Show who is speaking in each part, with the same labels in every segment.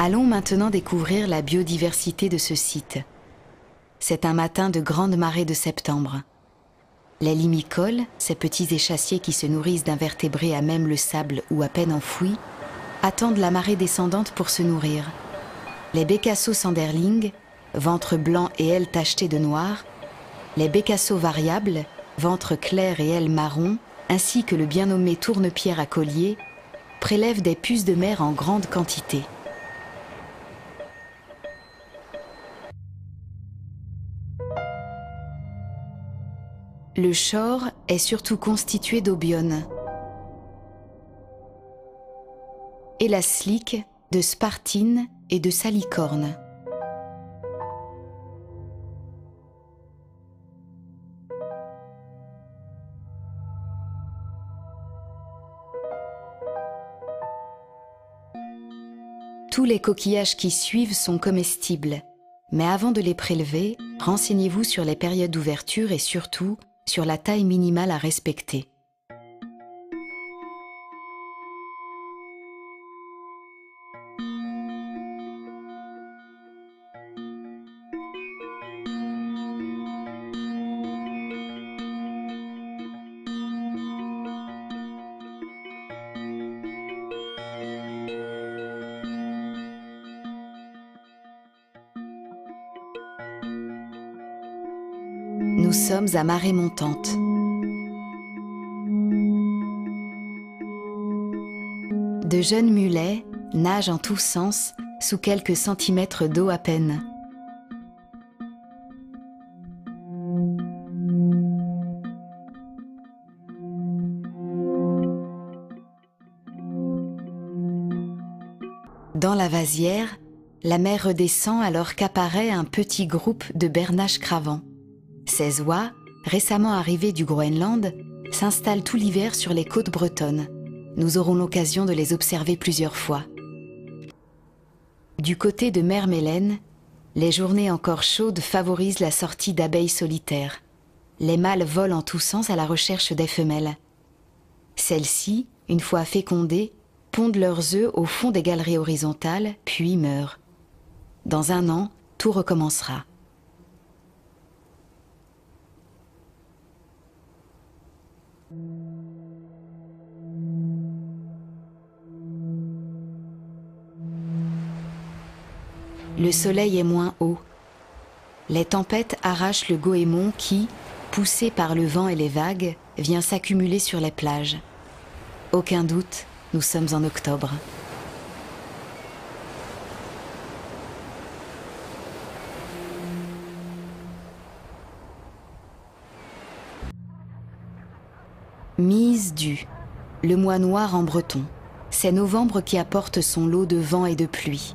Speaker 1: Allons maintenant découvrir la biodiversité de ce site. C'est un matin de grande marée de septembre. Les limicoles, ces petits échassiers qui se nourrissent d'invertébrés à même le sable ou à peine enfouis, attendent la marée descendante pour se nourrir. Les bécassos sanderling, ventre blanc et ailes tachetées de noir, les bécassos variables, ventre clair et ailes marron, ainsi que le bien nommé tourne-pierre à collier, prélèvent des puces de mer en grande quantité. Le Shor est surtout constitué d'obionnes et la Slick de spartines et de salicornes. Tous les coquillages qui suivent sont comestibles, mais avant de les prélever, renseignez-vous sur les périodes d'ouverture et surtout sur la taille minimale à respecter. Nous sommes à marée montante. De jeunes mulets nagent en tous sens sous quelques centimètres d'eau à peine. Dans la vasière, la mer redescend alors qu'apparaît un petit groupe de bernaches cravants. Ces oies, récemment arrivés du Groenland, s'installent tout l'hiver sur les côtes bretonnes. Nous aurons l'occasion de les observer plusieurs fois. Du côté de Mermelen, les journées encore chaudes favorisent la sortie d'abeilles solitaires. Les mâles volent en tous sens à la recherche des femelles. Celles-ci, une fois fécondées, pondent leurs œufs au fond des galeries horizontales, puis meurent. Dans un an, tout recommencera. Le soleil est moins haut. Les tempêtes arrachent le goémon qui, poussé par le vent et les vagues, vient s'accumuler sur les plages. Aucun doute, nous sommes en octobre. Mise du, le mois noir en breton. C'est novembre qui apporte son lot de vent et de pluie.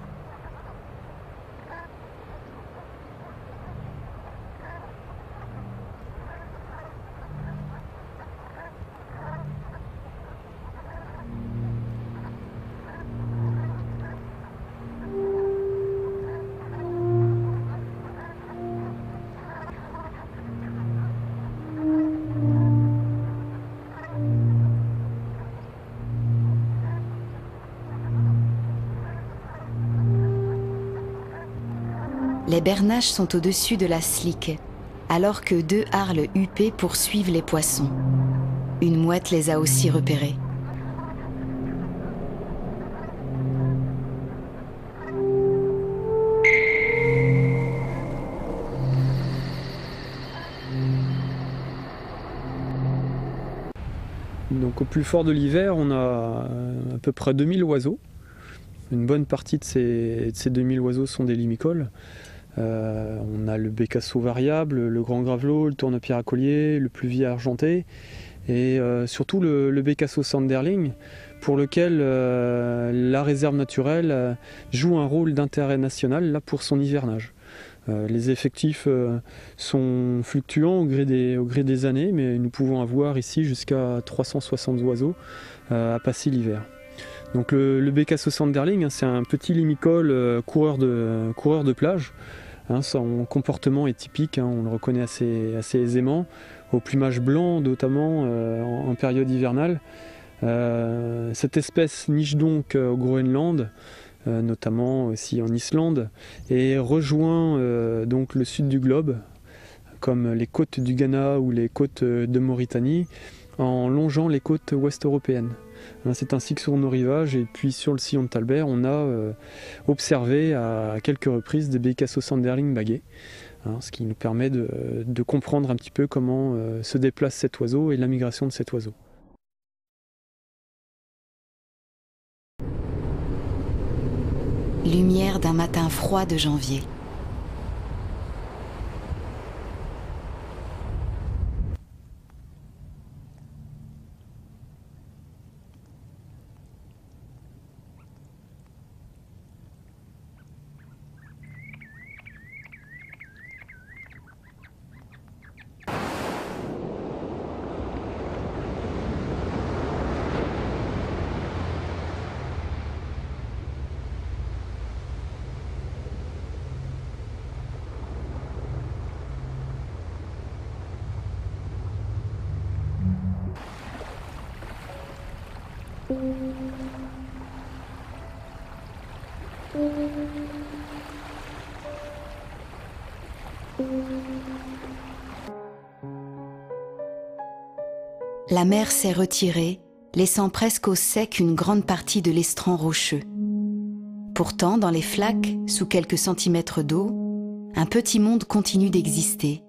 Speaker 1: Les bernaches sont au-dessus de la Slick, alors que deux harles huppés poursuivent les poissons. Une mouette les a aussi repérés.
Speaker 2: Donc au plus fort de l'hiver, on a à peu près 2000 oiseaux. Une bonne partie de ces 2000 oiseaux sont des limicoles. On a le bécasso variable, le grand gravelot, le tourne-pierre à collier, le pluvier argenté et surtout le bécasso sanderling pour lequel la réserve naturelle joue un rôle d'intérêt national là, pour son hivernage. Les effectifs sont fluctuants au gré des années, mais nous pouvons avoir ici jusqu'à 360 oiseaux à passer l'hiver. Donc le bécasso sanderling, hein, c'est un petit limicole coureur de plage. Hein, son comportement est typique, hein, on le reconnaît assez aisément, au plumage blanc notamment en période hivernale. Cette espèce niche donc au Groenland notamment aussi en Islande, et rejoint donc le sud du globe, comme les côtes du Ghana ou les côtes de Mauritanie, en longeant les côtes ouest européennes. C'est ainsi que sur nos rivages et puis sur le sillon de Talbert, on a observé à quelques reprises des Bécassos sanderling baguets, ce qui nous permet de comprendre un petit peu comment se déplace cet oiseau et la migration de cet oiseau.
Speaker 1: Lumière d'un matin froid de janvier. La mer s'est retirée, laissant presque au sec une grande partie de l'estran rocheux. Pourtant, dans les flaques, sous quelques centimètres d'eau, un petit monde continue d'exister.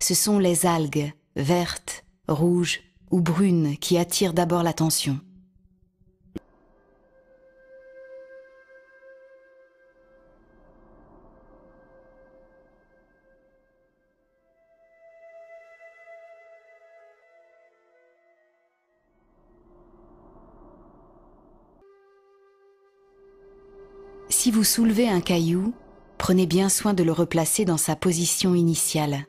Speaker 1: Ce sont les algues, vertes, rouges ou brunes, qui attirent d'abord l'attention. Si vous soulevez un caillou, prenez bien soin de le replacer dans sa position initiale.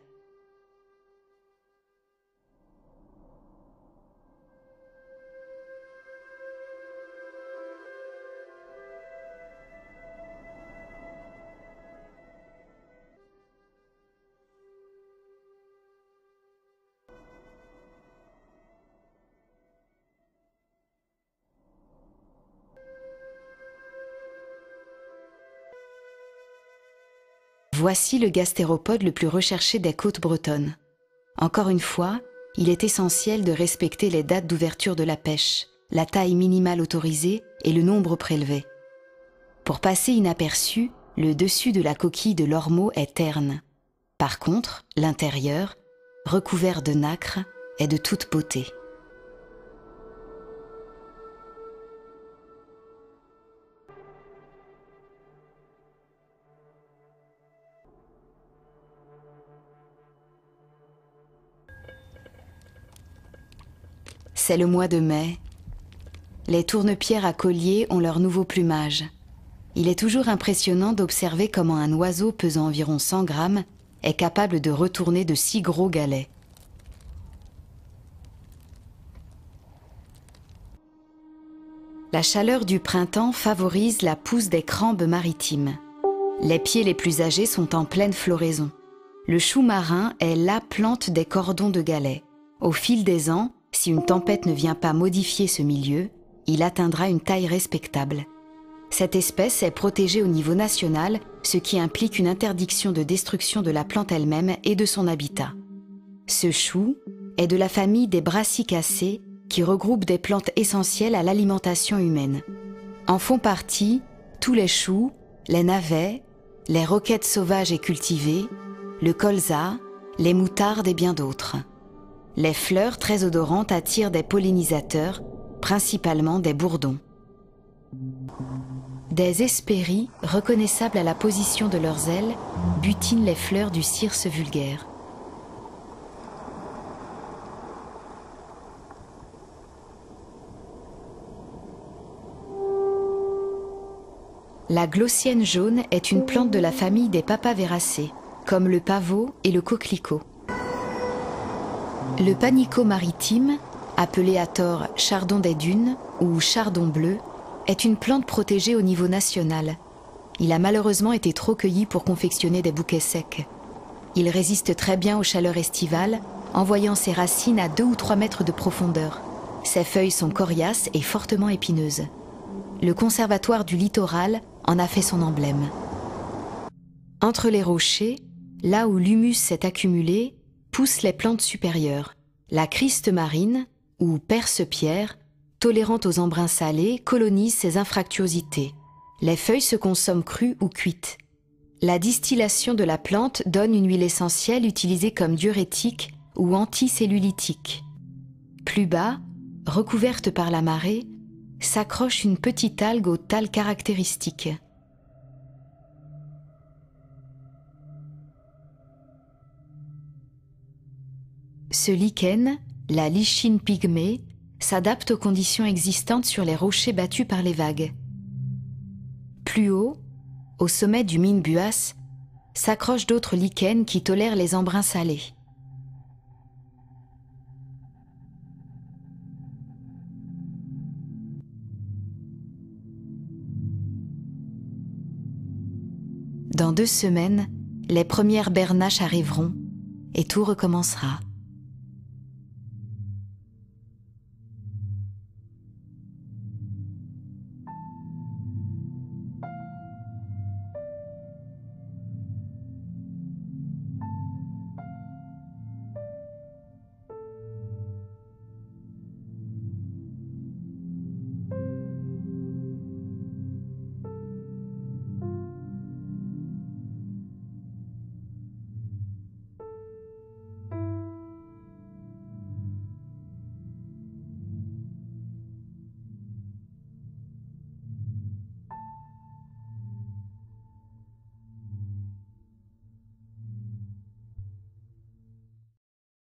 Speaker 1: Voici le gastéropode le plus recherché des côtes bretonnes. Encore une fois, il est essentiel de respecter les dates d'ouverture de la pêche, la taille minimale autorisée et le nombre prélevé. Pour passer inaperçu, le dessus de la coquille de l'ormeau est terne. Par contre, l'intérieur, recouvert de nacre, est de toute beauté. C'est le mois de mai. Les tournepierres à collier ont leur nouveau plumage. Il est toujours impressionnant d'observer comment un oiseau pesant environ 100 grammes est capable de retourner de si gros galets. La chaleur du printemps favorise la pousse des crambes maritimes. Les pieds les plus âgés sont en pleine floraison. Le chou marin est la plante des cordons de galets. Au fil des ans, si une tempête ne vient pas modifier ce milieu, il atteindra une taille respectable. Cette espèce est protégée au niveau national, ce qui implique une interdiction de destruction de la plante elle-même et de son habitat. Ce chou est de la famille des Brassicacées, qui regroupe des plantes essentielles à l'alimentation humaine. En font partie tous les choux, les navets, les roquettes sauvages et cultivées, le colza, les moutardes et bien d'autres. Les fleurs très odorantes attirent des pollinisateurs, principalement des bourdons. Des hespéries, reconnaissables à la position de leurs ailes, butinent les fleurs du cirse vulgaire. La glossienne jaune est une plante de la famille des papaveracées, comme le pavot et le coquelicot. Le panicot maritime, appelé à tort chardon des dunes ou chardon bleu, est une plante protégée au niveau national. Il a malheureusement été trop cueilli pour confectionner des bouquets secs. Il résiste très bien aux chaleurs estivales, envoyant ses racines à 2 ou 3 mètres de profondeur. Ses feuilles sont coriaces et fortement épineuses. le Conservatoire du littoral en a fait son emblème. Entre les rochers, là où l'humus s'est accumulé, poussent les plantes supérieures. La criste marine, ou perce-pierre, tolérante aux embruns salés, colonise ces infractuosités. Les feuilles se consomment crues ou cuites. La distillation de la plante donne une huile essentielle utilisée comme diurétique ou anticellulitique. Plus bas, recouverte par la marée, s'accroche une petite algue aux thalles caractéristiques. Ce lichen, la lichine pygmée, s'adapte aux conditions existantes sur les rochers battus par les vagues. Plus haut, au sommet du Minbuas, s'accrochent d'autres lichens qui tolèrent les embruns salés. Dans 2 semaines, les premières bernaches arriveront et tout recommencera.